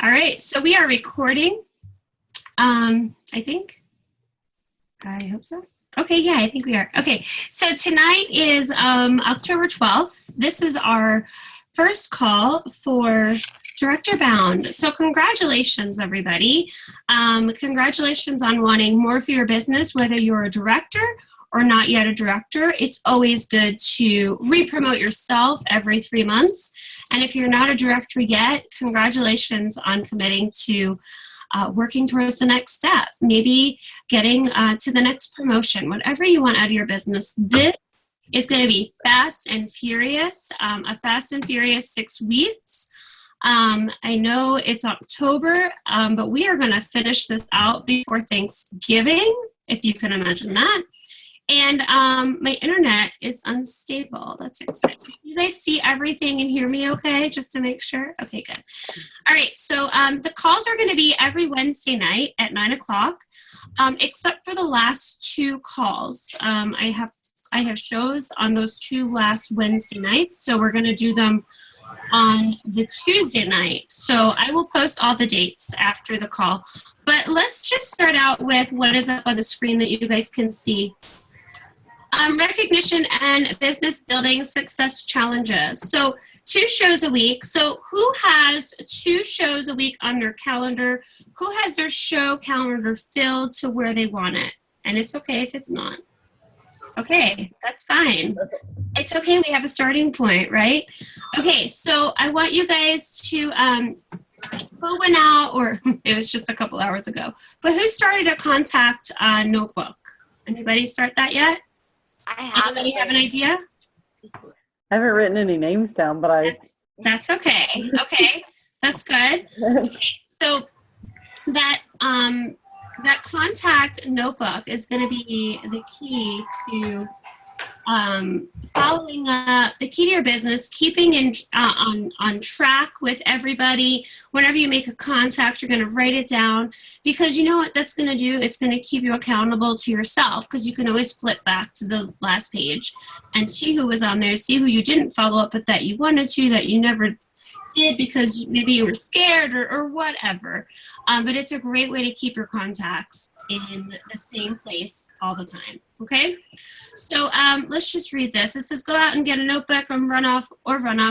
All right, so we are recording. I think. I hope so. Okay, yeah, I think we are. Okay, so tonight is October 12th. This is our first call for Director Bound. So congratulations, everybody. Congratulations on wanting more for your business, whether you're a director or not yet a director. It's always good to re-promote yourself every 3 months. And if you're not a director yet, congratulations on committing to working towards the next step, maybe getting to the next promotion, whatever you want out of your business. This is going to be fast and furious, a fast and furious 6 weeks. I know it's October, but we are going to finish this out before Thanksgiving, if you can imagine that. And my internet is unstable. That's exciting. You guys see everything and hear me okay, just to make sure? Okay, good. All right, so the calls are going to be every Wednesday night at 9 o'clock, except for the last 2 calls. I have shows on those 2 last Wednesday nights, so we're going to do them on the Tuesday night. So I will post all the dates after the call. But let's just start out with what is up on the screen that you guys can see. Recognition and business building success challenges. So 2 shows a week. So who has 2 shows a week on their calendar? Who has their show calendar filled to where they want it? And it's okay if it's not. Okay, that's fine. It's okay, we have a starting point, right? Okay, so I want you guys to, who went out, or it was just a couple hours ago, but who started a contact notebook? Anybody start that yet? I haven't. Anybody have an idea? I haven't written any names down, but That's okay. Okay, that's good. Okay, so that that contact notebook is going to be the key to following up, the key to your business, keeping in on track with everybody. Whenever you make a contact, you're going to write it down, because you know what that's going to do? It's going to keep you accountable to yourself, because you can always flip back to the last page and see who was on there, see who you didn't follow up with that you wanted to, that you never did because maybe you were scared or whatever. But it's a great way to keep your contacts in the same place all the time. Okay, so let's just read this. It says, go out and get a notebook and run off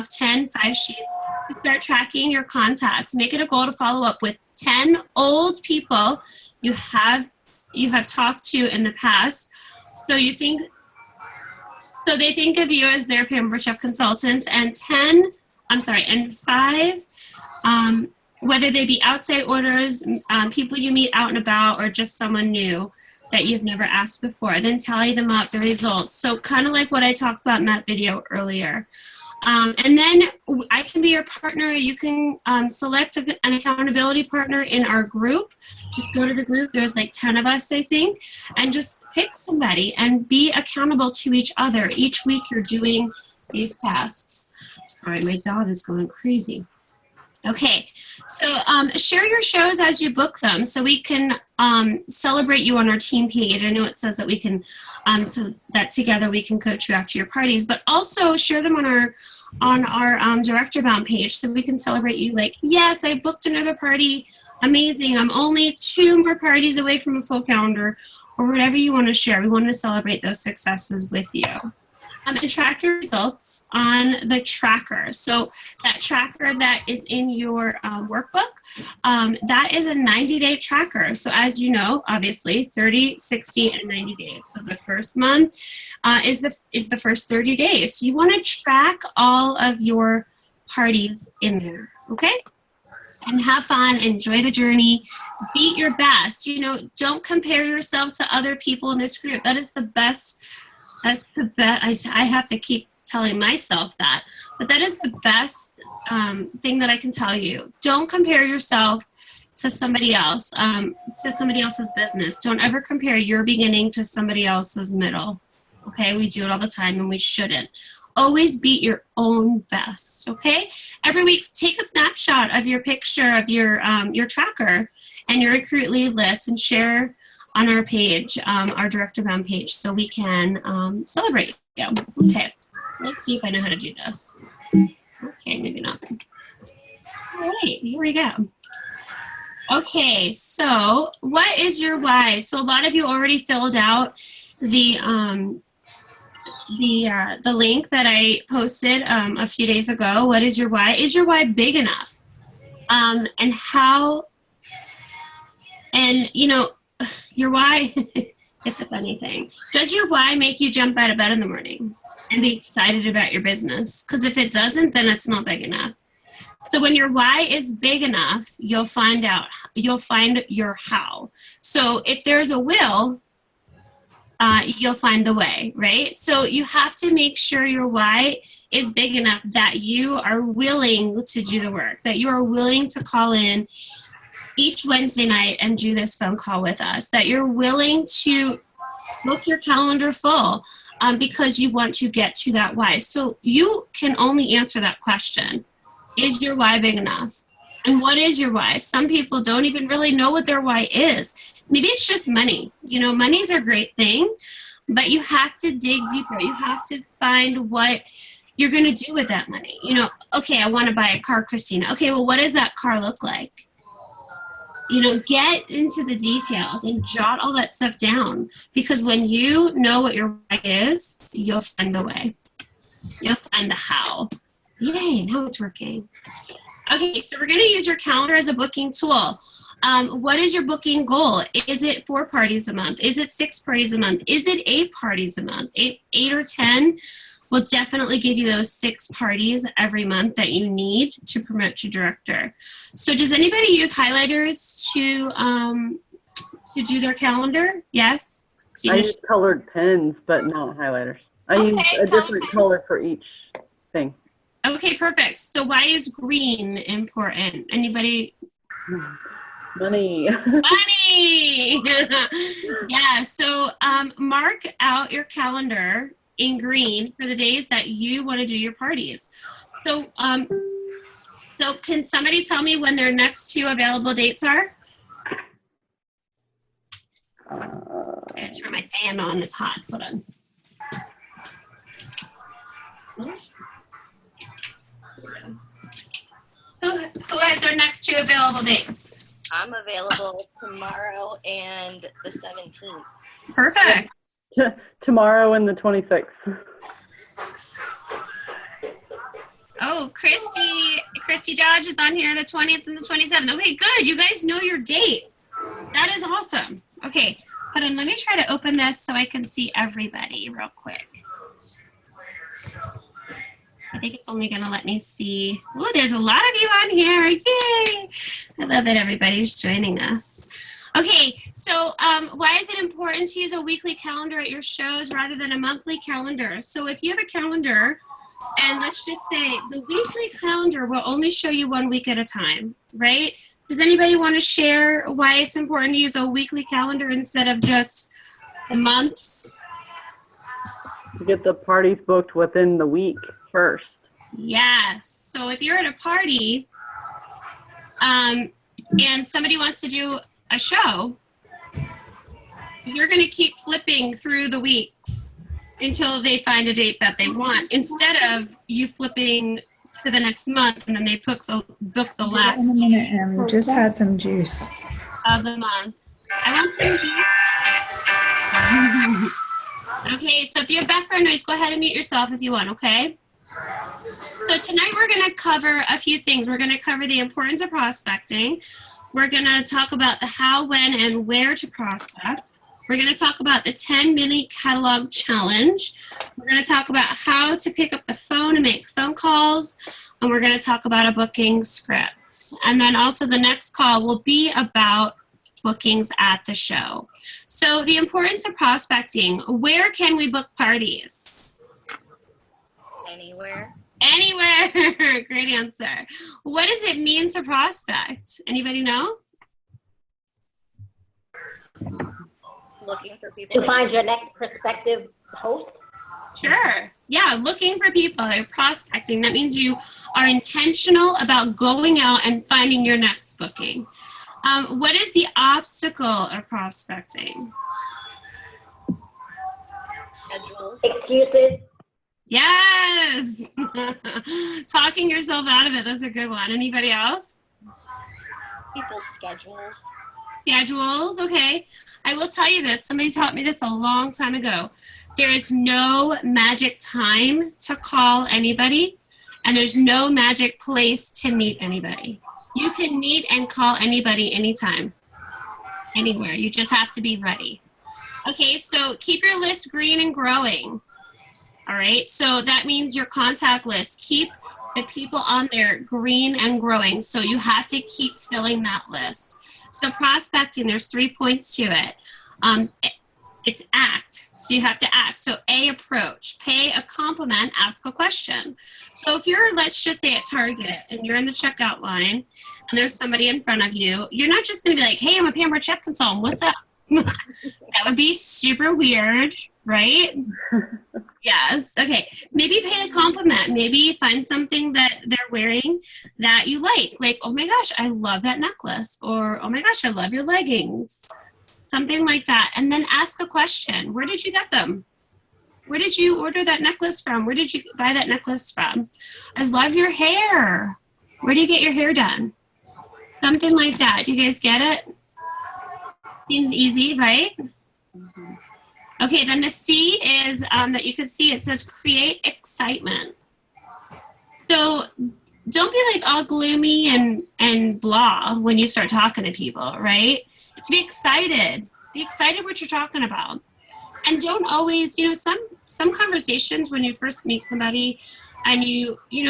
10 5 sheets to start tracking your contacts. Make it a goal to follow up with 10 old people you have talked to in the past. So they think of you as their Pampered Chef consultants, and 5, whether they be outside orders, people you meet out and about, or just someone new that you've never asked before. Then tally them up, the results. So kind of like what I talked about in that video earlier. And then I can be your partner. You can select an accountability partner in our group. Just go to the group. There's like 10 of us, I think. And just pick somebody and be accountable to each other. Each week you're doing these tasks. Sorry, my dog is going crazy. Okay, so share your shows as you book them so we can celebrate you on our team page. I know it says that we can, so that together we can coach you after your parties, but also share them on our Director Bound page so we can celebrate you, like, yes, I booked another party, amazing, I'm only 2 more parties away from a full calendar, or whatever you want to share. We want to celebrate those successes with you. And track your results on the tracker. So that tracker that is in your workbook, that is a 90-day tracker. So as you know, obviously 30, 60, and 90 days. So the first month is the first 30 days. So you want to track all of your parties in there, okay? And have fun, enjoy the journey, beat your best. You know, don't compare yourself to other people in this group. That is the best. That's the best. I have to keep telling myself that. But that is the best thing that I can tell you. Don't compare yourself to somebody else, to somebody else's business. Don't ever compare your beginning to somebody else's middle. Okay, we do it all the time and we shouldn't. Always beat your own best, okay? Every week, take a snapshot of your picture of your tracker and your recruit lead list and share on our page, our Director Bound page, so we can celebrate you. Okay, let's see if I know how to do this. Okay, maybe not. All right, here we go. Okay, so what is your why? So a lot of you already filled out the link that I posted a few days ago. What is your why? Is your why big enough? And how? And you know, your why. It's a funny thing. Does your why make you jump out of bed in the morning and be excited about your business? Because if it doesn't, then it's not big enough. So when your why is big enough, you'll find your how. So if there's a will, you'll find the way, right? So you have to make sure your why is big enough that you are willing to do the work, that you are willing to call in each Wednesday night and do this phone call with us, that you're willing to book your calendar full because you want to get to that why. So you can only answer that question. Is your why big enough? And what is your why? Some people don't even really know what their why is. Maybe it's just money. You know, money's a great thing, but you have to dig deeper. You have to find what you're going to do with that money. You know, okay, I want to buy a car, Christina. Okay, well, what does that car look like? You know, get into the details and jot all that stuff down, because when you know what your why is, you'll find the way. You'll find the how. Yay, now it's working. Okay, so we're going to use your calendar as a booking tool. What is your booking goal? Is it 4 parties a month? Is it 6 parties a month? Is it 8 parties a month? 8 or 10 will definitely give you those 6 parties every month that you need to promote to director. So does anybody use highlighters to do their calendar? Yes? I use colored pens, but not highlighters. I use a different color for each thing. Okay, perfect. So why is green important? Anybody? Money. Money! Yeah, so mark out your calendar in green for the days that you want to do your parties. So, so can somebody tell me when their next 2 available dates are? I gotta turn my fan on, it's hot. Hold on. Who has their next 2 available dates? I'm available tomorrow and the 17th. Perfect. Tomorrow and the 26th. Oh, Christy Dodge is on here the 20th and the 27th. Okay, good. You guys know your dates. That is awesome. Okay, hold on. Let me try to open this so I can see everybody real quick. I think it's only going to let me see. Oh, there's a lot of you on here. Yay! I love that everybody's joining us. Okay, so why is it important to use a weekly calendar at your shows rather than a monthly calendar? So if you have a calendar, and let's just say the weekly calendar will only show you 1 week at a time, right? Does anybody want to share why it's important to use a weekly calendar instead of just the months? To get the parties booked within the week first. Yes. So if you're at a party and somebody wants to do a show, you're going to keep flipping through the weeks until they find a date that they want, instead of you flipping to the next month and then they book the last We just had some juice of the month. I want some juice. Okay, so if you have background noise, go ahead and mute yourself if you want, okay? So tonight we're going to cover a few things. We're going to cover the importance of prospecting. We're going to talk about the how, when, and where to prospect. We're going to talk about the 10 mini catalog challenge. We're going to talk about how to pick up the phone and make phone calls. And we're going to talk about a booking script. And then also the next call will be about bookings at the show. So the importance of prospecting. Where can we book parties? Anywhere. Anywhere. Great answer. What does it mean to prospect? Anybody know? Looking for people To find your next prospective host? Sure. Yeah, looking for people. You're prospecting. That means you are intentional about going out and finding your next booking. What is the obstacle of prospecting? schedules. Excuses? Yes. Talking yourself out of it. That's a good one. Anybody else? People's schedules. Schedules. Okay. I will tell you this. Somebody taught me this a long time ago. There is no magic time to call anybody, and there's no magic place to meet anybody. You can meet and call anybody anytime, anywhere. You just have to be ready. Okay, so keep your list green and growing. All right, so that means your contact list. Keep the people on there green and growing. So you have to keep filling that list. So prospecting, there's 3 points to it. It's act. So you have to act. So A, approach, pay a compliment, ask a question. So if you're, let's just say at Target and you're in the checkout line and there's somebody in front of you, you're not just going to be like, hey, I'm a Pampered Chef consultant. What's up? That would be super weird, right? Yes. Okay. Maybe pay a compliment. Maybe find something that they're wearing that you like, oh my gosh, I love that necklace, or oh my gosh, I love your leggings, something like that. And then ask a question. Where did you get them? Where did you order that necklace from? Where did you buy that necklace from? I love your hair. Where do you get your hair done? Something like that. Do you guys get it? Seems easy, right? Mm-hmm. Okay, then the C is that you can see it says create excitement. So don't be like all gloomy and blah when you start talking to people, right? To be excited. Be excited what you're talking about. And don't always, some conversations when you first meet somebody and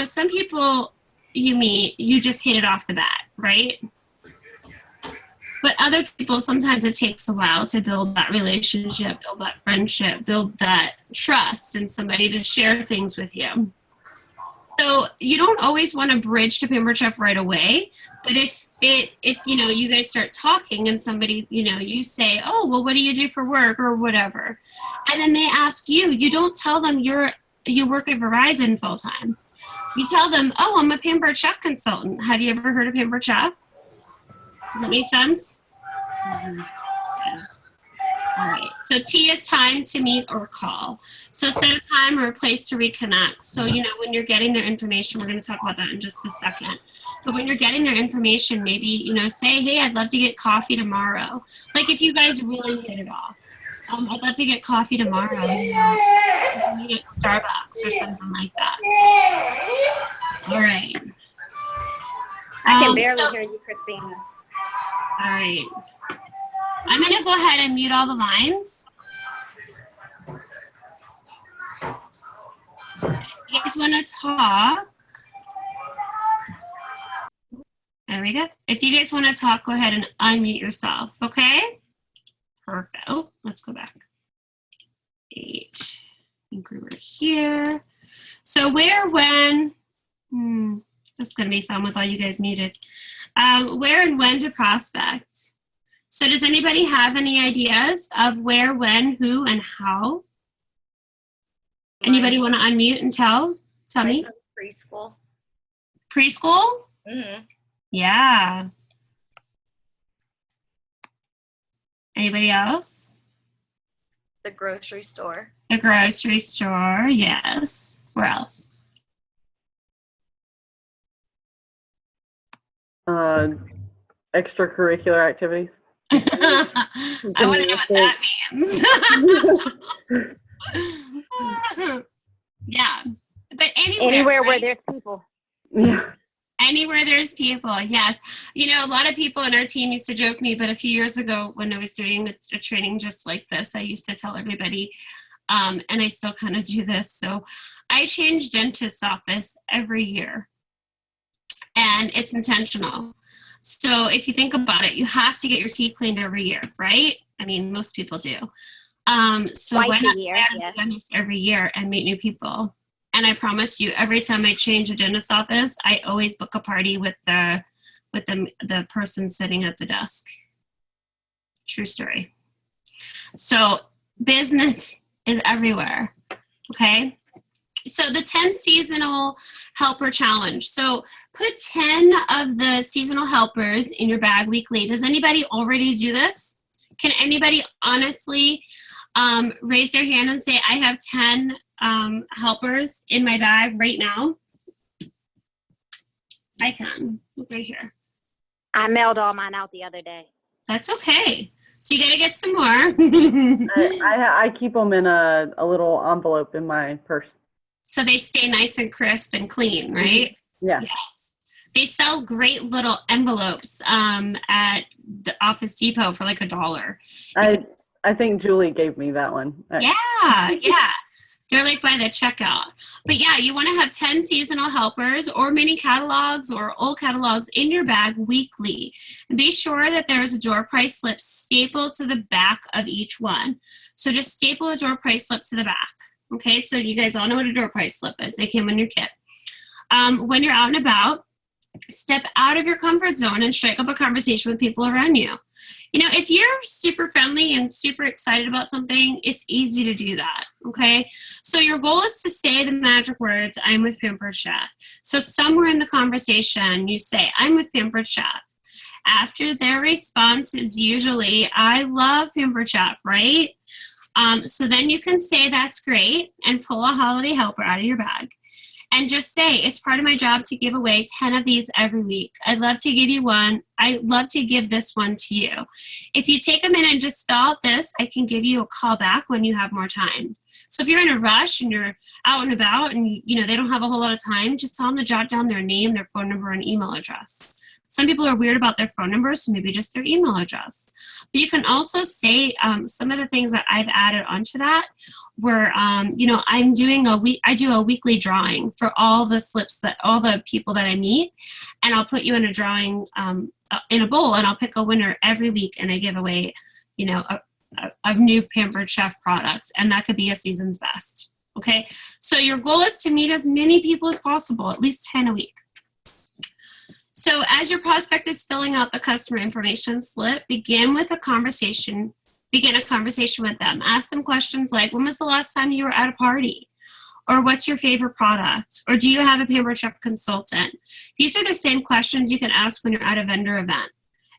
some people you meet, you just hit it off the bat, right? But other people, sometimes it takes a while to build that relationship, build that friendship, build that trust in somebody to share things with you. So you don't always want to bridge to Pampered Chef right away. But if you guys start talking and somebody, you say, oh, well, what do you do for work or whatever? And then they ask you, you don't tell them you work at Verizon full time. You tell them, oh, I'm a Pampered Chef consultant. Have you ever heard of Pampered Chef? Does that make sense? Mm-hmm. Yeah. All right. So T is time to meet or call. So set a time or a place to reconnect. So, when you're getting their information, we're going to talk about that in just a second. But when you're getting their information, maybe, say, hey, I'd love to get coffee tomorrow. Like if you guys really hit it off. I'd love to get coffee tomorrow. Maybe at Starbucks or something like that. All right. I can barely hear you, Christina. All right. I'm going to go ahead and mute all the lines. You guys want to talk? There we go. If you guys want to talk, go ahead and unmute yourself, okay? Perfect. Oh, let's go back. 8. I think we were here. So where, when, this is going to be fun with all you guys muted. Where and when to prospect. So does anybody have any ideas of where, when, who, and how? Anybody want to unmute and tell me? Preschool. Preschool? Mm-hmm. Yeah. Anybody else? The grocery store. The grocery store, yes. Where else? Extracurricular activities. I want to know what that means. Yeah. But Anywhere right? where there's people. Yeah. Anywhere there's people, yes. A lot of people in our team used to joke me, but a few years ago when I was doing a training just like this, I used to tell everybody, and I still kind of do this. So I change dentist's office every year, and it's intentional. So if you think about it, you have to get your teeth cleaned every year, right? I mean, most people do. So why not go to the dentist every year and meet new people? And I promise you, every time I change a dentist office, I always book a party with the person sitting at the desk. True story. So business is everywhere. Okay. So the 10 seasonal helper challenge. So put 10 of the seasonal helpers in your bag weekly. Does anybody already do this? Can anybody honestly raise their hand and say, I have 10 helpers in my bag right now? I can. Look right here. I mailed all mine out the other day. That's okay. So you got to get some more. I keep them in a little envelope in my purse. So they stay nice and crisp and clean, right? Yeah. Yes. They sell great little envelopes at the Office Depot for like $1. I think Julie gave me that one. Yeah. They're like by the checkout. But yeah, you want to have 10 seasonal helpers or mini catalogs or old catalogs in your bag weekly. And be sure that there's a door price slip stapled to the back of each one. So just staple a door price slip to the back. Okay, so you guys all know what a door price slip is. They came in your kit. When you're out and about, step out of your comfort zone and strike up a conversation with people around you. You know, if you're super friendly and super excited about something, it's easy to do that, okay? So your goal is to say the magic words, I'm with Pampered Chef. So somewhere in the conversation, you say, I'm with Pampered Chef. After their response is usually, I love Pampered Chef, right? So then you can say that's great and pull a holiday helper out of your bag. And just say, it's part of my job to give away 10 of these every week. I'd love to give you one. I'd love to give this one to you. If you take a minute and just spell out this, I can give you a call back when you have more time. So if you're in a rush and you're out and about and you know they don't have a whole lot of time, just tell them to jot down their name, their phone number, and email address. Some people are weird about their phone numbers, so maybe just their email address. But you can also say some of the things that I've added onto that where, you know, I do a weekly drawing for all the slips that all the people that I meet, and I'll put you in a drawing in a bowl, and I'll pick a winner every week, and I give away, you know, a new Pampered Chef product, and that could be a season's best. Okay, so your goal is to meet as many people as possible, at least 10 a week. So as your prospect is filling out the customer information slip, begin a conversation with them. Ask them questions like, when was the last time you were at a party? Or what's your favorite product? Or do you have a Pampered Chef consultant? These are the same questions you can ask when you're at a vendor event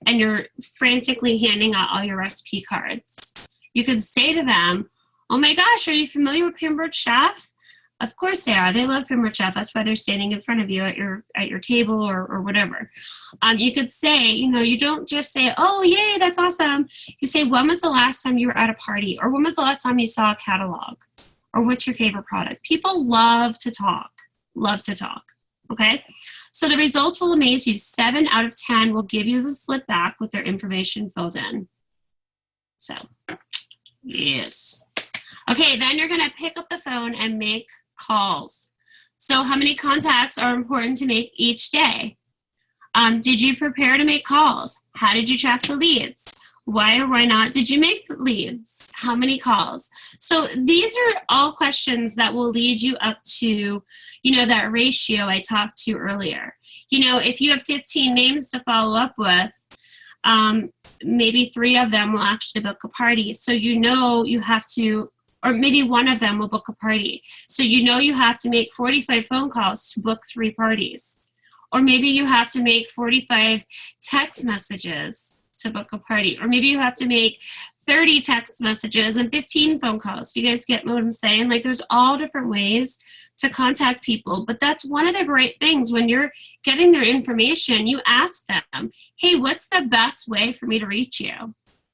and you're frantically handing out all your recipe cards. You can say to them, oh my gosh, are you familiar with Pampered Chef? Of course they are. They love Pampered Chef. That's why they're standing in front of you at your table or whatever. You could say, you know, you don't just say, oh, yay, that's awesome. You say, when was the last time you were at a party? Or when was the last time you saw a catalog? Or what's your favorite product? People love to talk. Okay? So the results will amaze you. 7 out of 10 will give you the slip back with their information filled in. So, yes. Okay, then you're going to pick up the phone and make calls. So how many contacts are important to make each day? Did you prepare to make calls? How did you track the leads? Why or why not did you make the leads? How many calls? So these are all questions that will lead you up to, you know, that ratio I talked to earlier. You know, if you have 15 names to follow up with, maybe 3 of them will actually book a party. So you know you have to, or maybe 1 of them will book a party. So you know you have to make 45 phone calls to book 3 parties. Or maybe you have to make 45 text messages to book a party. Or maybe you have to make 30 text messages and 15 phone calls. Do you guys get what I'm saying? Like there's all different ways to contact people. But that's one of the great things when you're getting their information, you ask them, hey, what's the best way for me to reach you?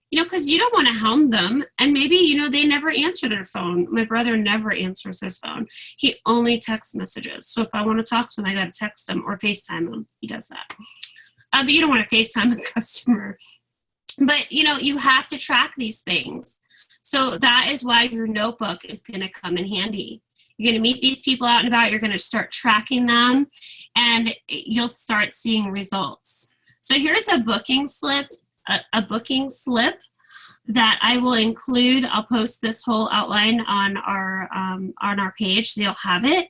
You know, because you don't want to hound them. And maybe, you know, they never answer their phone. My brother never answers his phone. He only texts messages. So if I want to talk to him, I got to text him or FaceTime him. He does that. But you don't want to FaceTime a customer. But, you know, you have to track these things. So that is why your notebook is going to come in handy. You're going to meet these people out and about. You're going to start tracking them. And you'll start seeing results. So here's a booking slip. A booking slip that I will include. I'll post this whole outline on our page so you'll have it.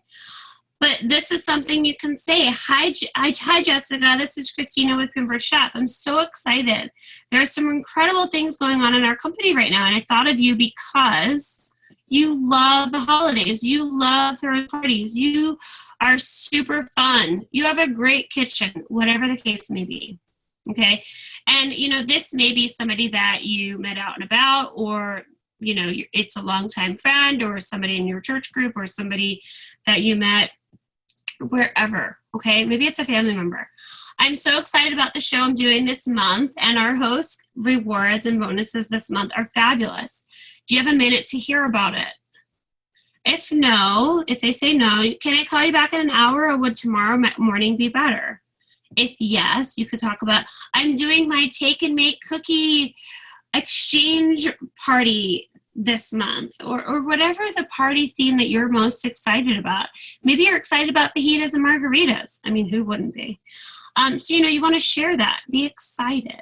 But this is something you can say. Hi Jessica, this is Christina with Pampered Chef. I'm so excited. There are some incredible things going on in our company right now, and I thought of you because you love the holidays. You love throwing parties. You are super fun. You have a great kitchen, whatever the case may be. Okay. And, you know, this may be somebody that you met out and about, or it's a longtime friend or somebody in your church group or somebody that you met wherever, okay? Maybe it's a family member. I'm so excited about the show I'm doing this month, and our host rewards and bonuses this month are fabulous. Do you have a minute to hear about it? If they say no, can I call you back in an hour, or would tomorrow morning be better? If yes, you could talk about, I'm doing my take and make cookie exchange party this month, or whatever the party theme that you're most excited about. Maybe you're excited about fajitas and margaritas. I mean, who wouldn't be? So, you want to share that. Be excited,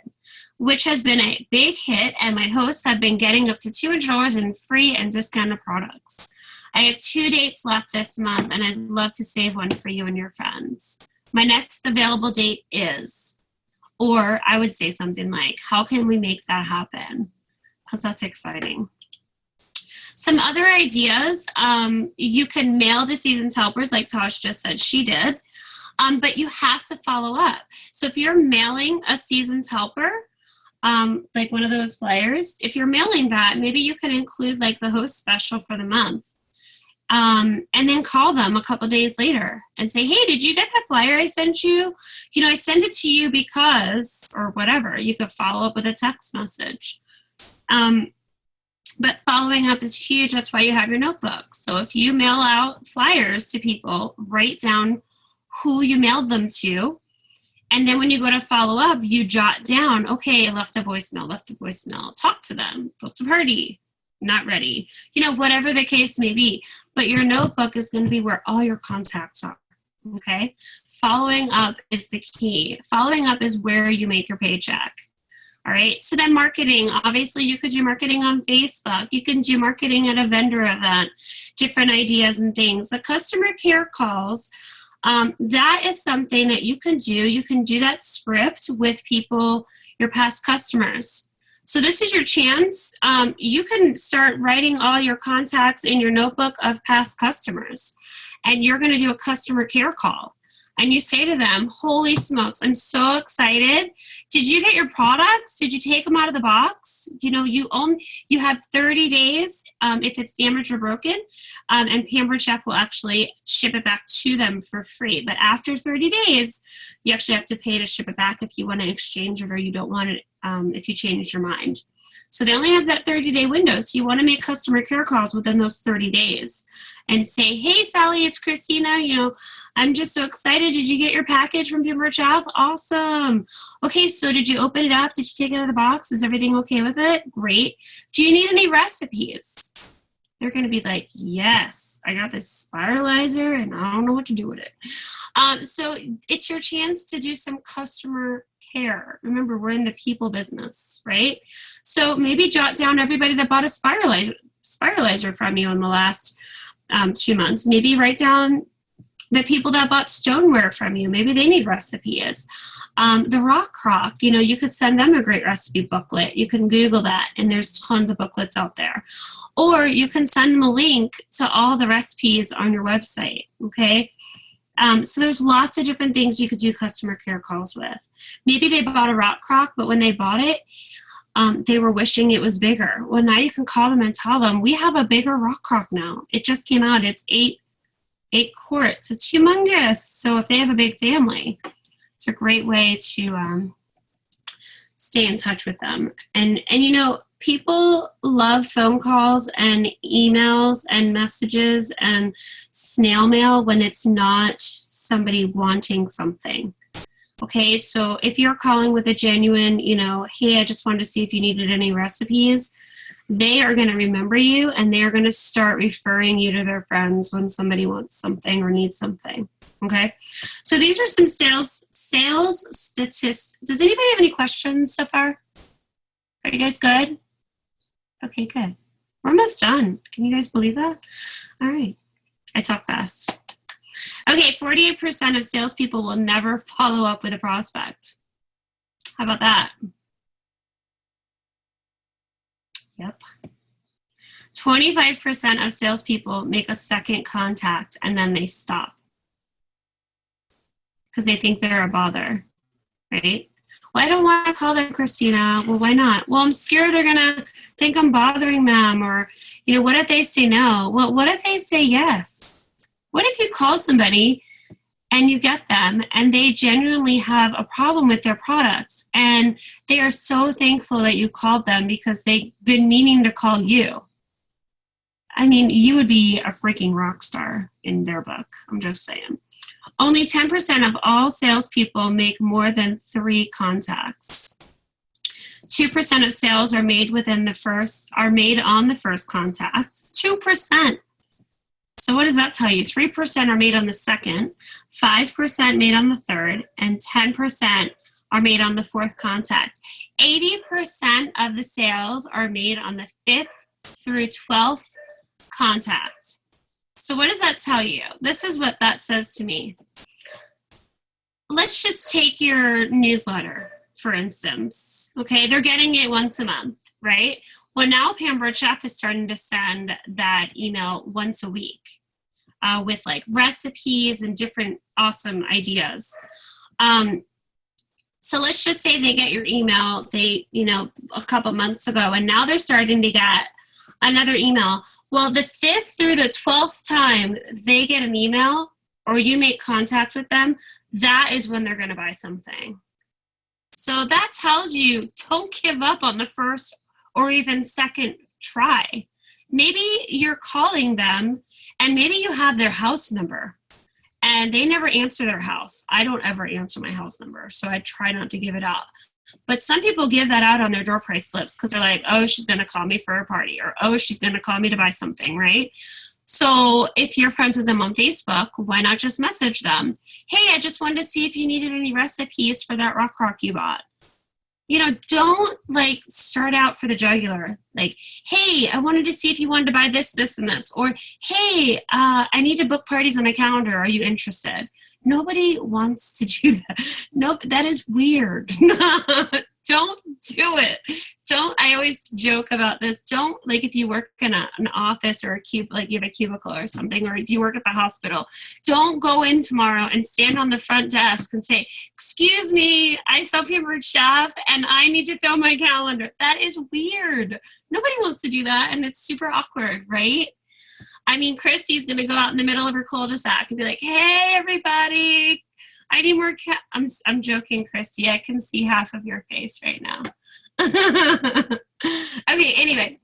which has been a big hit, and my hosts have been getting up to $200 in free and discounted products. I have 2 dates left this month, and I'd love to save one for you and your friends. My next available date is, or I would say something like, how can we make that happen? Because that's exciting. Some other ideas, you can mail the season's helpers like Tosh just said she did, but you have to follow up. So if you're mailing a season's helper, like one of those flyers, if you're mailing that, maybe you can include like the host special for the month. And then call them a couple days later and say, hey, did you get that flyer I sent you? I sent it to you because, or whatever. You could follow up with a text message. But following up is huge. That's why you have your notebook. So if you mail out flyers to people, write down who you mailed them to. And then when you go to follow up, you jot down, okay, left a voicemail, talk to them, booked a party, not ready, whatever the case may be. But your notebook is going to be where all your contacts are, okay? Following up is the key. Following up is where you make your paycheck, all right? So then marketing, obviously you could do marketing on Facebook. You can do marketing at a vendor event, different ideas and things. The customer care calls, that is something that you can do. You can do that script with people, your past customers. So this is your chance. You can start writing all your contacts in your notebook of past customers, and you're going to do a customer care call. And you say to them, holy smokes, I'm so excited. Did you get your products? Did you take them out of the box? You have 30 days if it's damaged or broken, and Pampered Chef will actually ship it back to them for free. But after 30 days, you actually have to pay to ship it back if you want to exchange it or you don't want it if you change your mind. So they only have that 30-day window. So you want to make customer care calls within those 30 days and say, hey, Sally, it's Christina. I'm just so excited. Did you get your package from Pampered Chef? Awesome. Okay, so did you open it up? Did you take it out of the box? Is everything okay with it? Great. Do you need any recipes? They're going to be like, yes, I got this spiralizer and I don't know what to do with it. So it's your chance to do some customer care. Remember, we're in the people business, right? So maybe jot down everybody that bought a spiralizer from you in the last 2 months. Maybe write down the people that bought stoneware from you. Maybe they need recipes. The Rock Crock, you could send them a great recipe booklet. You can Google that, and there's tons of booklets out there. Or you can send them a link to all the recipes on your website, okay? So there's lots of different things you could do customer care calls with. Maybe they bought a Rock Crock, but when they bought it, they were wishing it was bigger. Well, now you can call them and tell them, we have a bigger Rock Crock now. It just came out. It's 8 quarts. It's humongous. So if they have a big family, it's a great way to stay in touch with them. And people love phone calls and emails and messages and snail mail when it's not somebody wanting something. Okay, so if you're calling with a genuine, hey, I just wanted to see if you needed any recipes, they are going to remember you and they're going to start referring you to their friends when somebody wants something or needs something. Okay, so these are some sales statistics. Does anybody have any questions so far? Are you guys good? Okay, good. We're almost done. Can you guys believe that? All right. I talk fast. Okay, 48% of salespeople will never follow up with a prospect. How about that? Yep. 25% of salespeople make a second contact and then they stop because they think they're a bother, right? Well, I don't want to call them Christina. Well, why not? Well, I'm scared they're going to think I'm bothering them. Or, what if they say no? Well, what if they say yes? What if you call somebody and you get them and they genuinely have a problem with their products and they are so thankful that you called them because they've been meaning to call you? I mean, you would be a freaking rock star in their book. I'm just saying. Only 10% of all salespeople make more than 3 contacts. 2% of sales are made on the first contact. 2%. So what does that tell you? 3% are made on the second, 5% made on the third, and 10% are made on the fourth contact. 80% of the sales are made on the 5th through 12th contact. So what does that tell you? This is what that says to me. Let's just take your newsletter, for instance. Okay, they're getting it once a month, right? Well, now Pampered Chef is starting to send that email once a week with like recipes and different awesome ideas. So let's just say they get your email, a couple months ago, and now they're starting to get another email. Well, the 5th through the 12th time they get an email or you make contact with them, that is when they're going to buy something. So that tells you don't give up on the first or even second try. Maybe you're calling them and maybe you have their house number and they never answer their house. I don't ever answer my house number, so I try not to give it out. But some people give that out on their door prize slips because they're like, oh, she's going to call me for a party, or oh, she's going to call me to buy something, right? So if you're friends with them on Facebook, why not just message them? Hey, I just wanted to see if you needed any recipes for that rock you bought. Don't like start out for the jugular. Like, hey, I wanted to see if you wanted to buy this, this, and this. Or, hey, I need to book parties on my calendar. Are you interested? Nobody wants to do that. No, that is weird. Don't do it. I always joke about this. Don't, like, if you work in an office or you have a cubicle or something, or if you work at the hospital, don't go in tomorrow and stand on the front desk and say, excuse me, I sell Pampered Chef and I need to fill my calendar. That is weird. Nobody wants to do that, and it's super awkward, right? I mean, Christy's going to go out in the middle of her cul-de-sac and be like, hey, everybody, I need more I'm joking, Christy. I can see half of your face right now. Okay, anyway.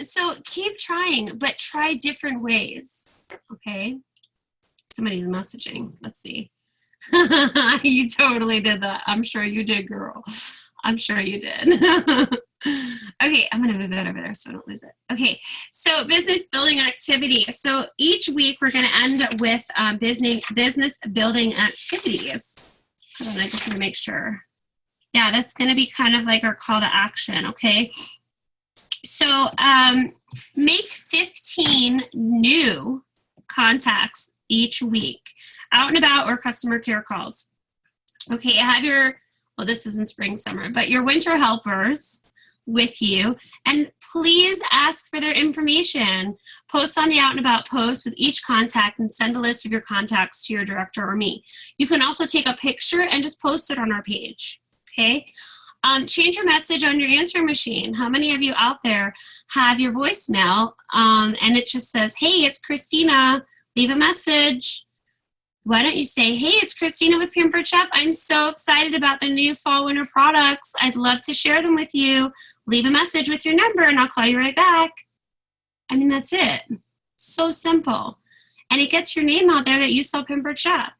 So keep trying, but try different ways, okay? Somebody's messaging. Let's see. You totally did that. I'm sure you did, girl. I'm sure you did. Okay, I'm going to move that over there so I don't lose it. Okay, so business building activity. So each week we're going to end with business building activities. Hold on, I just want to make sure. Yeah, that's going to be kind of like our call to action, okay? So make 15 new contacts each week, out and about or customer care calls. Okay, have this isn't spring, summer, but your winter helpers with you, and please ask for their information. Post on the out and about post with each contact and send a list of your contacts to your director or me. You can also take a picture and just post it on our page, okay? Change your message on your answering machine. How many of you out there have your voicemail and it just says, hey, it's Christina, leave a message? Why don't you say, hey, it's Christina with Pampered Chef. I'm so excited about the new fall winter products. I'd love to share them with you. Leave a message with your number and I'll call you right back. I mean, that's it. So simple. And it gets your name out there that you sell Pampered Chef.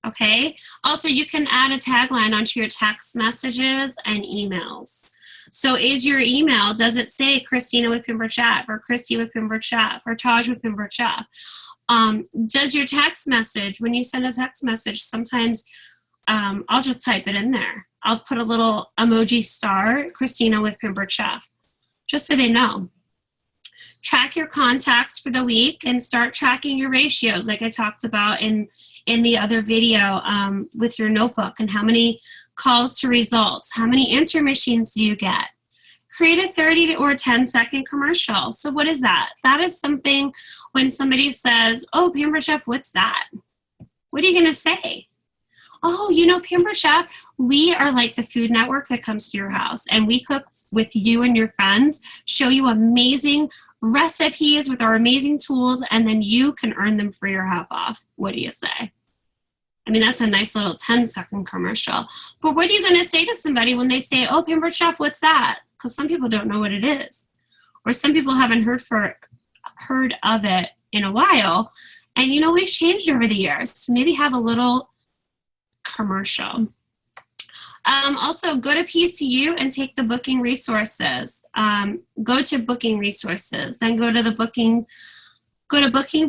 Okay? Also, you can add a tagline onto your text messages and emails. So is your email, does it say Christina with Pampered Chef or Christy with Pampered Chef or Taj with Pampered Chef? Does your text message, when you send a text message, sometimes I'll just type it in there. I'll put a little emoji star, Christina with Pampered Chef, just so they know. Track your contacts for the week and start tracking your ratios like I talked about in the other video with your notebook, and how many calls to results, how many answer machines do you get. Create a 30 or 10-second commercial. So what is that? That is something when somebody says, oh, Pampered Chef, what's that? What are you going to say? oh, you know, Pampered Chef, we are like the Food Network that comes to your house, and we cook with you and your friends, show you amazing recipes with our amazing tools, and then you can earn them free or half off. What do you say? I mean, that's a nice little 10-second commercial. But what are you going to say to somebody when they say, oh, Pampered Chef, what's that? Because some people don't know what it is. Or some people haven't heard of it in a while. And, you know, we've changed over the years. So maybe have a little commercial. Also, go to PCU and take the booking resources. Go to booking resources. Then go to booking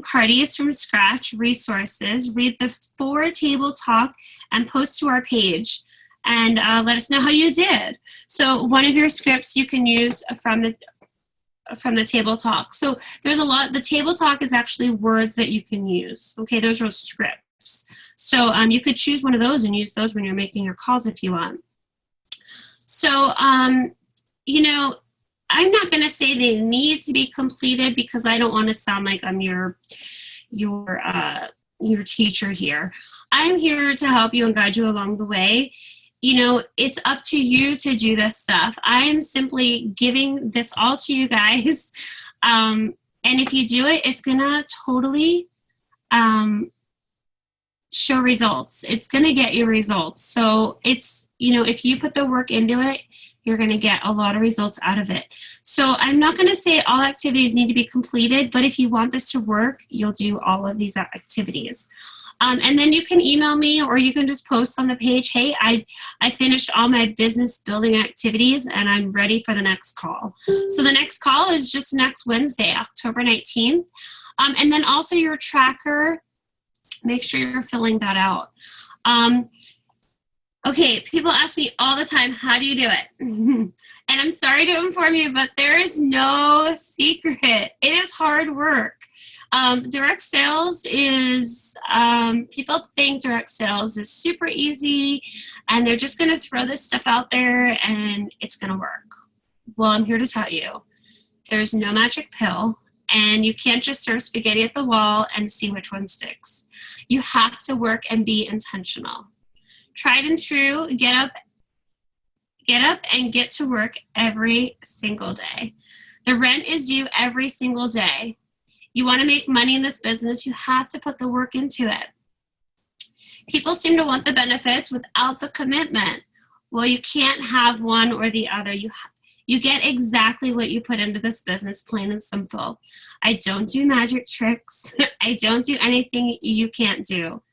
parties from scratch resources. Read the 4 table talk and post to our page. And let us know how you did. So one of your scripts you can use from the table talk. So there's a lot. The table talk is actually words that you can use. Okay, those are scripts. So you could choose one of those and use those when you're making your calls if you want. So, you know, I'm not going to say they need to be completed because I don't want to sound like I'm your teacher here. I'm here to help you and guide you along the way. You know, it's up to you to do this stuff. I am simply giving this all to you guys. And if you do it, it's going to totally show results. It's going to get you results. So it's, you know, if you put the work into it, you're going to get a lot of results out of it. So I'm not going to say all activities need to be completed, but if you want this to work, you'll do all of these activities. And then you can email me or you can just post on the page, hey, I finished all my business building activities and I'm ready for the next call. So the next call is just next Wednesday, October 19th. And then also your tracker, make sure you're filling that out. Okay, people ask me all the time, how do you do it? And I'm sorry to inform you, but there is no secret. It is hard work. Direct sales is, people think direct sales is super easy and they're just going to throw this stuff out there and it's going to work. Well, I'm here to tell you, there's no magic pill and you can't just throw spaghetti at the wall and see which one sticks. You have to work and be intentional. Tried and true, get up and get to work every single day. The rent is due every single day. You want to make money in this business, you have to put the work into it. People seem to want the benefits without the commitment. Well, you can't have one or the other. You get exactly what you put into this business, plain and simple. I don't do magic tricks. I don't do anything you can't do.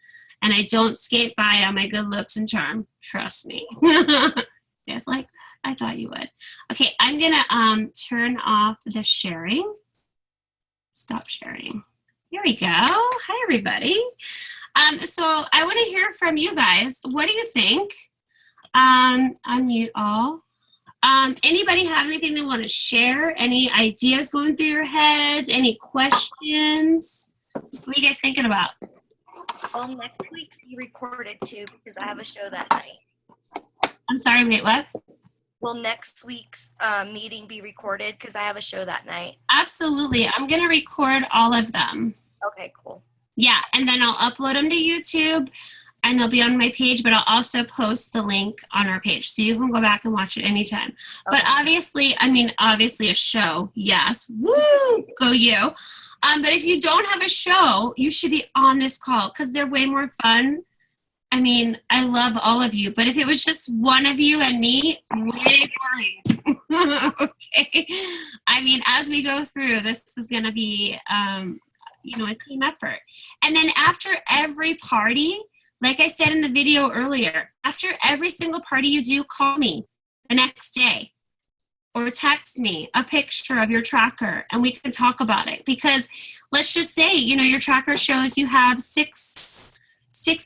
And I don't skate by on my good looks and charm. Trust me. Just like I thought you would. Okay, I'm going to turn off the sharing. Stop sharing. Here we go. Hi, everybody. So I want to hear from you guys. What do you think? Unmute all. Anybody have anything they want to share? Any ideas going through your heads? Any questions? What are you guys thinking about? Well, next week's be recorded too because I have a show that night. I'm sorry, wait, what? Will next week's meeting be recorded because I have a show that night? Absolutely. I'm going to record all of them. Okay, cool. Yeah, and then I'll upload them to YouTube and they'll be on my page, but I'll also post the link on our page. So you can go back and watch it anytime. Okay. But obviously a show, yes. Woo! Go you. But if you don't have a show, you should be on this call because they're way more fun. I mean, I love all of you, but if it was just one of you and me, way boring. Okay. I mean, as we go through, this is going to be, a team effort. And then after every party, like I said in the video earlier, after every single party you do, call me the next day or text me a picture of your tracker and we can talk about it. Because let's just say, your tracker shows you have six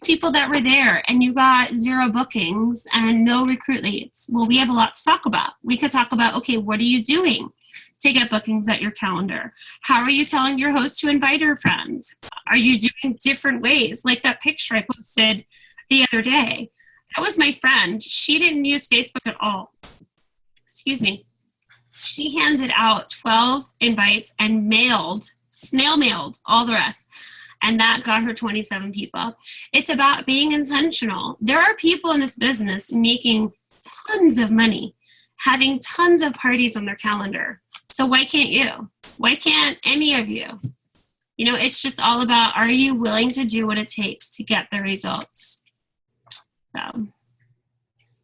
people that were there and you got 0 bookings and no recruit leads. Well, we have a lot to talk about. We could talk about, okay, what are you doing to get bookings at your calendar? How are you telling your host to invite her friends? Are you doing different ways? Like that picture I posted the other day. That was my friend. She didn't use Facebook at all. Excuse me. She handed out 12 invites and snail mailed all the rest. And that got her 27 people. It's about being intentional. There are people in this business making tons of money, having tons of parties on their calendar. So why can't you? Why can't any of you? You know, it's just all about, are you willing to do what it takes to get the results? So,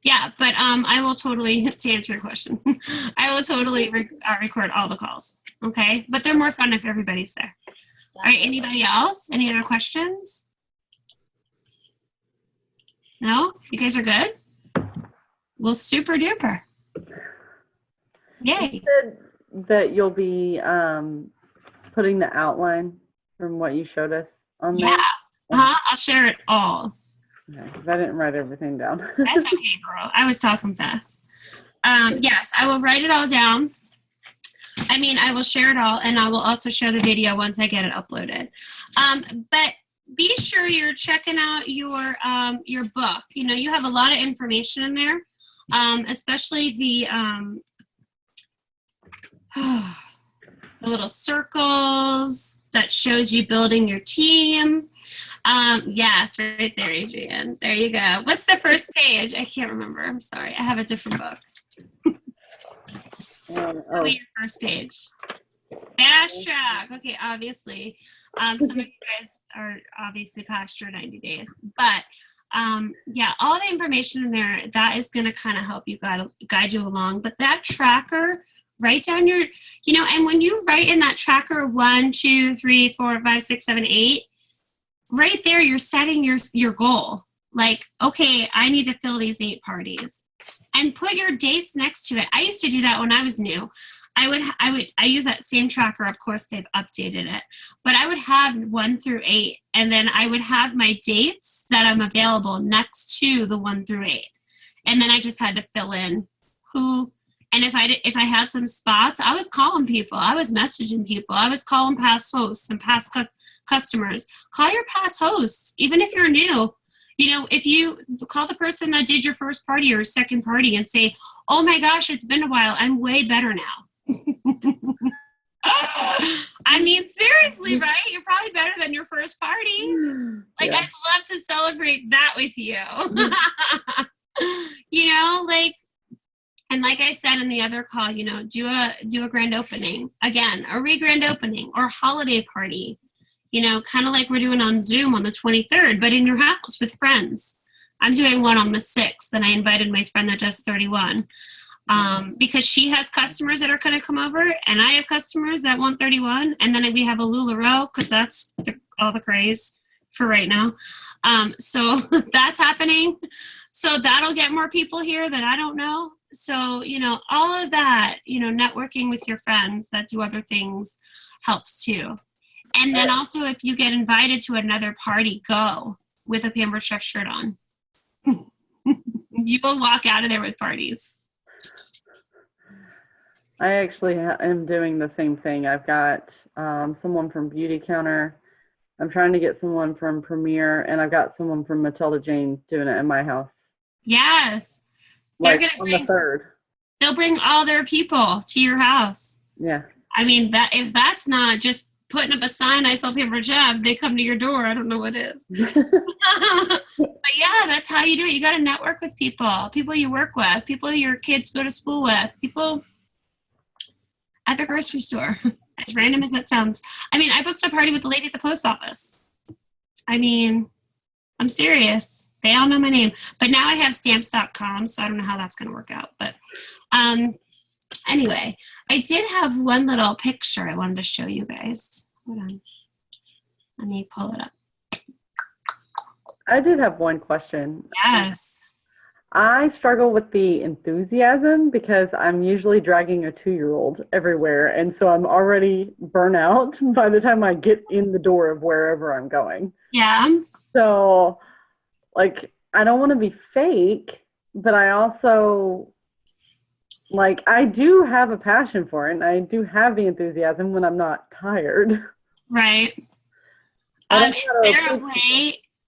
yeah, but I will totally, to answer your question, I will totally record all the calls, okay? But they're more fun if everybody's there. All right, anybody else? Any other questions? No? You guys are good? Well, super duper. Yay. You said that you'll be putting the outline from what you showed us on there? Yeah. I'll share it all. Okay, 'cause I didn't write everything down. That's okay, girl. I was talking fast. Yes, I will write it all down. I mean, I will share it all, and I will also share the video once I get it uploaded. But be sure you're checking out your book. You know, you have a lot of information in there, especially the little circles that shows you building your team. Yes, right there, Adrienne. There you go. What's the first page? I can't remember. I'm sorry. I have a different book. Oh, your first page. Fast track. Okay, obviously. Some of you guys are obviously past your 90 days. But yeah, all the information in there, that is going to kind of help you guide you along. But that tracker, write down your, you know, and when you write in that tracker 1, 2, 3, 4, 5, 6, 7, 8, right there, you're setting your goal. Like, okay, I need to fill these 8 parties. And put your dates next to it. I used to do that when I was new. I use that same tracker. Of course, they've updated it. But I would have 1 through 8. And then I would have my dates that I'm available next to the 1 through 8. And then I just had to fill in who. And if I had some spots, I was calling people. I was messaging people. I was calling past hosts and past customers. Call your past hosts, even if you're new. You know, if you call the person that did your first party or second party and say, oh my gosh, it's been a while. I'm way better now. I mean, seriously, right? You're probably better than your first party. Like, yeah. I'd love to celebrate that with you. You know, like, and like I said in the other call, you know, do a grand opening. Again, a re-grand opening or holiday party. You know, kind of like we're doing on Zoom on the 23rd, but in your house with friends. I'm doing one on the 6th, and I invited my friend that does 31 because she has customers that are going to come over, and I have customers that want 31, and then we have a LuLaRoe because that's all the craze for right now. So that's happening. So that'll get more people here that I don't know. So, you know, all of that, you know, networking with your friends that do other things helps too. And then also, if you get invited to another party, go with a Pampered Chef shirt on. You will walk out of there with parties. I actually am doing the same thing. I've got someone from Beauty Counter. I'm trying to get someone from Premier, and I've got someone from Matilda Jane doing it in my house. Yes. Like on the 3rd. They'll bring all their people to your house. Yeah. I mean, that if that's not just putting up a sign, I sell Pampered Chef, they come to your door. I don't know what is. But yeah, that's how you do it. You got to network with people you work with, people your kids go to school with, people at the grocery store. As random as that sounds. I mean, I booked a party with the lady at the post office. I mean, I'm serious. They all know my name. But now I have stamps.com, so I don't know how that's going to work out. But anyway, I did have one little picture I wanted to show you guys. Hold on. Let me pull it up. I did have one question. Yes. I struggle with the enthusiasm because I'm usually dragging a 2-year-old everywhere. And so I'm already burnt out by the time I get in the door of wherever I'm going. Yeah. So, like, I don't want to be fake, but I also, like, I do have a passion for it, and I do have the enthusiasm when I'm not tired. Right.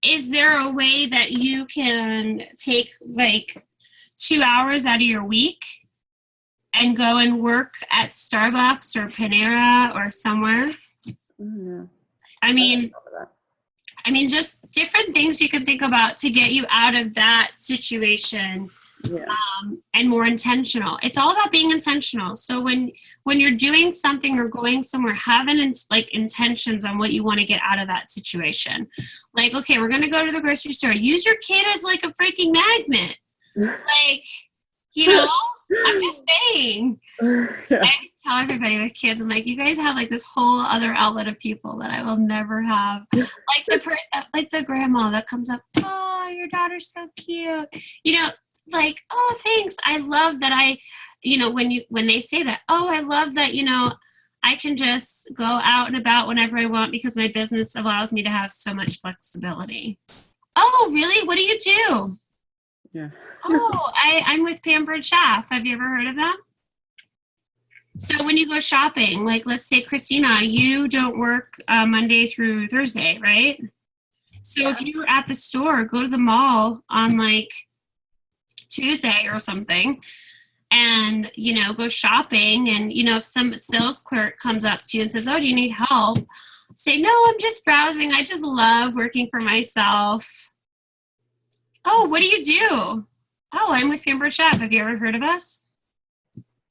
Is there a way that you can take, like, 2 hours out of your week and go and work at Starbucks or Panera or somewhere? Yeah. I mean, I mean, just different things you can think about to get you out of that situation. Yeah. And more intentional. It's all about being intentional. So when you're doing something or going somewhere, have intentions on what you want to get out of that situation. Like, okay, we're going to go to the grocery store. Use your kid as like a freaking magnet. Like, you know, I'm just saying. Yeah. I tell everybody with kids, I'm like, you guys have like this whole other outlet of people that I will never have. Like the grandma that comes up, oh, your daughter's so cute. You know, like, oh, thanks. I love that when they say that, oh, I love that, you know, I can just go out and about whenever I want because my business allows me to have so much flexibility. Oh, really? What do you do? Yeah. Oh, I'm with Pampered Chef. Have you ever heard of them? So when you go shopping, like let's say, Christina, you don't work Monday through Thursday, right? So if you're at the store, go to the mall on like Tuesday or something and, you know, go shopping. And, you know, if some sales clerk comes up to you and says, oh, do you need help? Say, no, I'm just browsing. I just love working for myself. Oh, what do you do? Oh, I'm with Pampered Chef. Have you ever heard of us?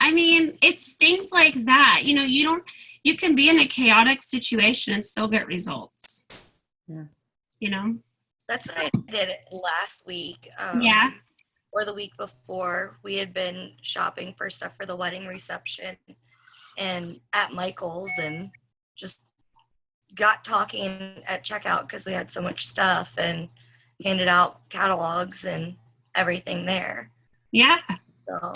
I mean, it's things like that. You know, you can be in a chaotic situation and still get results. Yeah. You know? That's what I did last week. Yeah. Or the week before. We had been shopping for stuff for the wedding reception and at Michael's and just got talking at checkout because we had so much stuff and handed out catalogs and everything there. Yeah. So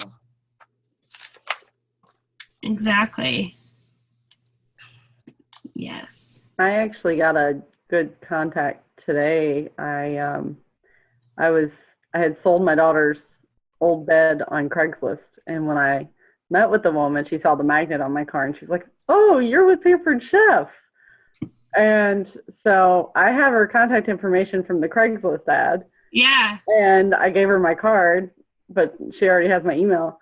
Exactly. Yes. I actually got a good contact today. I had sold my daughter's old bed on Craigslist, and when I met with the woman, she saw the magnet on my car, and she's like, "Oh, you're with Pampered Chef." And so I have her contact information from the Craigslist ad. Yeah. And I gave her my card, but she already has my email.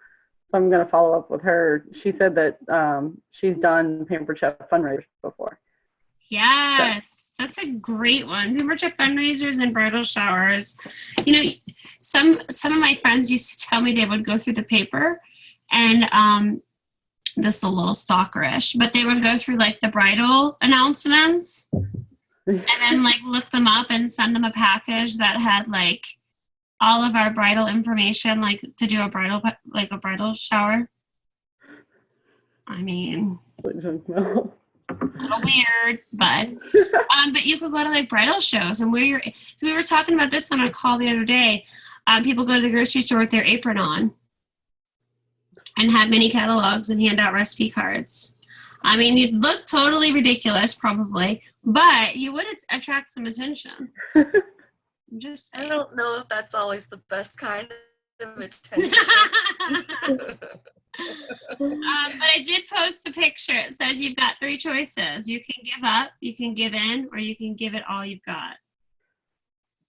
So I'm going to follow up with her. She said that she's done Pampered Chef fundraisers before. Yes. That's a great one. Pampered Chef fundraisers and bridal showers. You know, some of my friends used to tell me they would go through the paper and this is a little stalkerish, but they would go through like the bridal announcements and then like look them up and send them a package that had like all of our bridal information, like to do a bridal shower. I mean, a little weird, but you could go to like bridal shows and so we were talking about this on a call the other day. People go to the grocery store with their apron on and have mini catalogs and hand out recipe cards. I mean, you'd look totally ridiculous probably, but you would attract some attention. I don't know if that's always the best kind of attention. But I did post a picture. It says you've got 3 choices. You can give up, you can give in, or you can give it all you've got.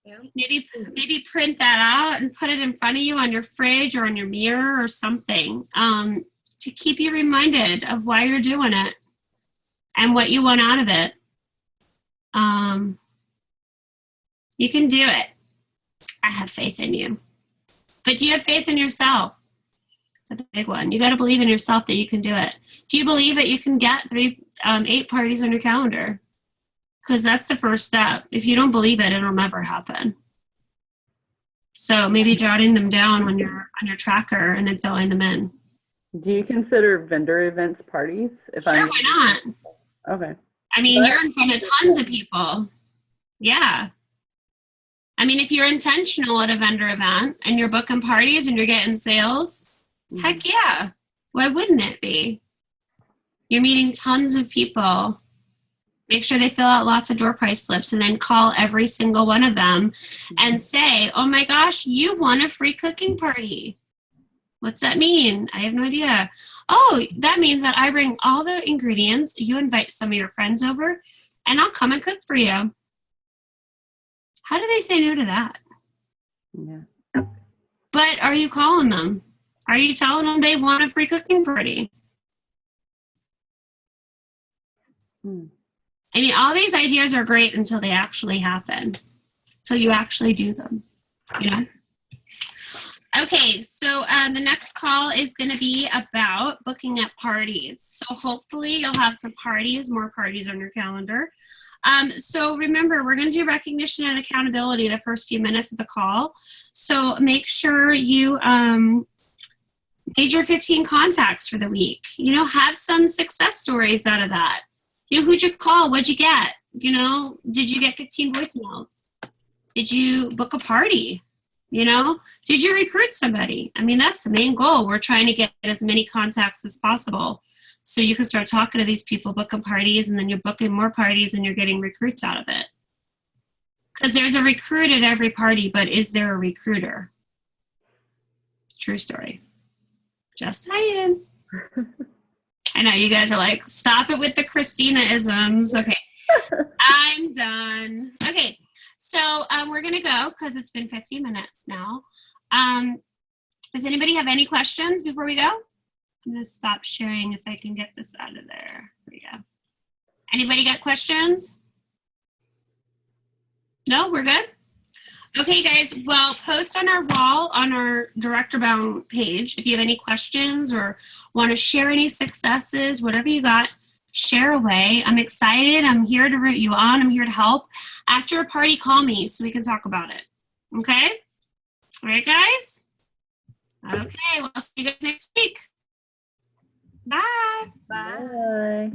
Yeah. Maybe print that out and put it in front of you on your fridge or on your mirror or something to keep you reminded of why you're doing it and what you want out of it. You can do it. I have faith in you. But do you have faith in yourself? It's a big one. You got to believe in yourself that you can do it. Do you believe that you can get 8 parties on your calendar? Because that's the first step. If you don't believe it, it'll never happen. So maybe jotting them down on your tracker and then filling them in. Do you consider vendor events parties? Sure, why not? Okay. I mean, you're in front of tons of people. Yeah. I mean, if you're intentional at a vendor event and you're booking parties and you're getting sales, heck yeah. Why wouldn't it be? You're meeting tons of people. Make sure they fill out lots of door prize slips and then call every single one of them and say, oh my gosh, you won a free cooking party. What's that mean? I have no idea. Oh, that means that I bring all the ingredients, you invite some of your friends over, and I'll come and cook for you. How do they say no to that? Yeah. But are you calling them? Are you telling them they want a free cooking party? I mean, all these ideas are great until they actually happen. Till you actually do them, you know? Okay, so the next call is going to be about booking at parties. So hopefully you'll have some parties, more parties on your calendar. So remember, we're going to do recognition and accountability the first few minutes of the call. So make sure you made your 15 contacts for the week. You know, have some success stories out of that. You know, who'd you call? What'd you get? You know, did you get 15 voicemails? Did you book a party? You know, did you recruit somebody? I mean, that's the main goal. We're trying to get as many contacts as possible so you can start talking to these people, booking parties, and then you're booking more parties and you're getting recruits out of it. Because there's a recruit at every party, but is there a recruiter? True story. Just saying. I know you guys are like, stop it with the Christina-isms. Okay, I'm done. Okay. So we're going to go because it's been 50 minutes now. Does anybody have any questions before we go? I'm going to stop sharing if I can get this out of there. There we go. Anybody got questions? No, we're good? Okay, guys. Well, post on our wall on our Director Bound page if you have any questions or want to share any successes, whatever you got. Share away. I'm excited. I'm here to root you on. I'm here to help. After a party, call me so we can talk about it. Okay? All right, guys? Okay, well, I'll see you guys next week. Bye. Bye. Bye.